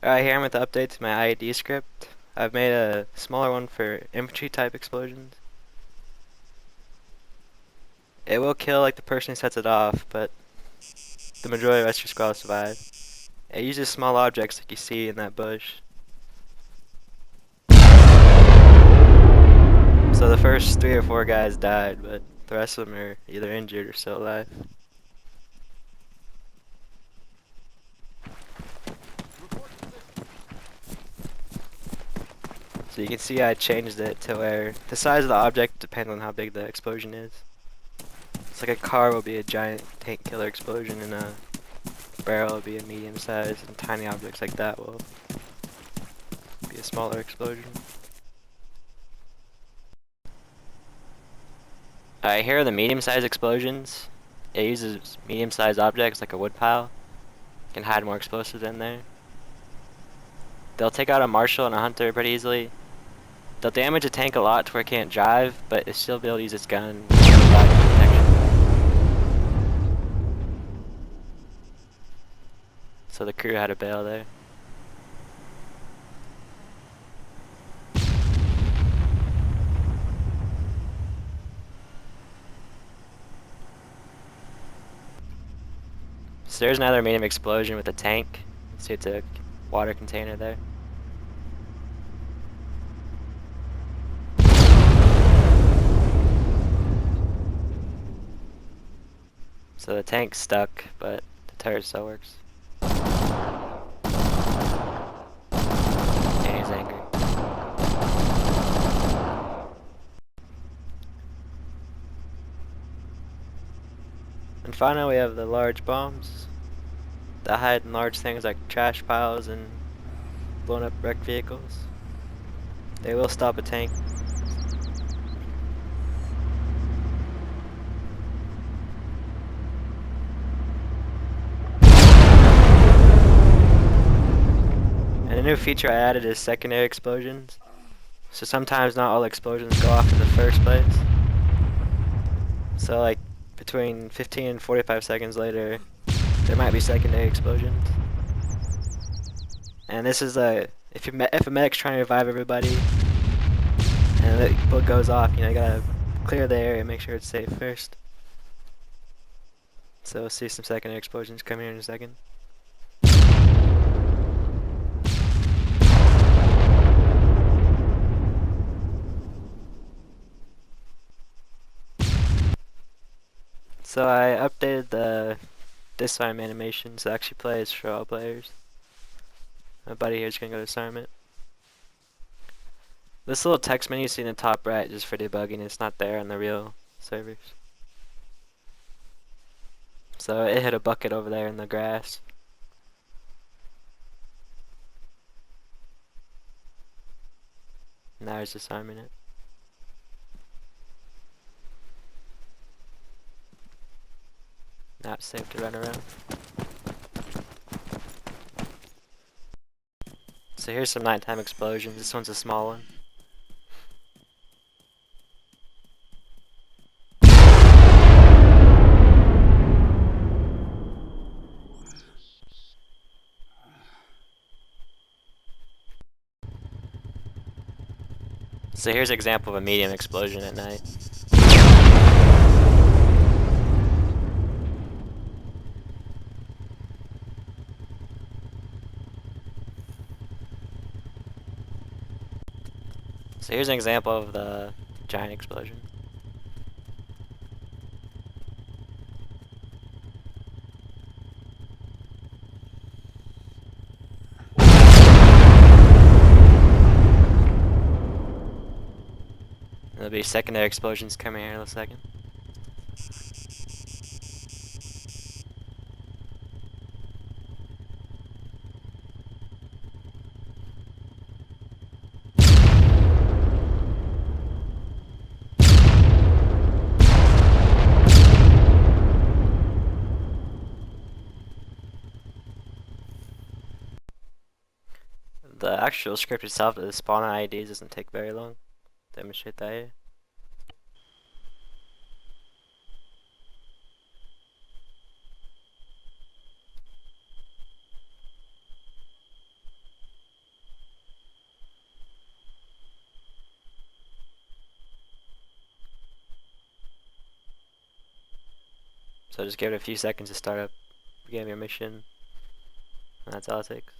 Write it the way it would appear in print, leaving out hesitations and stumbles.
Alright, here I'm with the update to my IED script. I've made a smaller one for infantry type explosions. It will kill like the person who sets it off, but the majority of the rest of your squad will survive. It uses small objects like you see in that bush. So the first 3 or 4 guys died, but the rest of them are either injured or still alive. So you can see I changed it to where the size of the object depends on how big the explosion is. It's like a car will be a giant tank killer explosion and a barrel will be a medium size, and tiny objects like that will be a smaller explosion. Here are the medium-sized explosions. It uses medium-sized objects like a woodpile. You can hide more explosives in there. They'll take out a marshal and a hunter pretty easily. They'll damage a tank a lot to where it can't drive, but it'll still be able to use its gun without protection. So the crew had to bail there. So there's another medium explosion with a tank. See, it's a water container there. So the tank's stuck, but the turret still works. And he's angry. And finally we have the large bombs that hide in large things like trash piles and blown up wrecked vehicles. They will stop a tank. And a new feature I added is secondary explosions. So sometimes not all explosions go off in the first place. So like between 15 and 45 seconds later, there might be secondary explosions. And this is if a medic's trying to revive everybody and the bullet goes off, you gotta clear the area and make sure it's safe first. So we'll see some secondary explosions come here in a second. So I updated the disarm animation so it actually plays for all players. My buddy here is gonna go to disarm it. This little text menu you see in the top right is for debugging. It's not there on the real servers. So it hit a bucket over there in the grass. Now it's disarming it. Now it's safe to run around. So here's some nighttime explosions. This one's a small one. So here's an example of a medium explosion at night. So here's an example of the giant explosion. There'll be secondary explosions coming here in a second. The actual script itself to spawn IEDs doesn't take very long. Demonstrate that here. So just give it a few seconds to start up, begin your mission, and that's all it takes.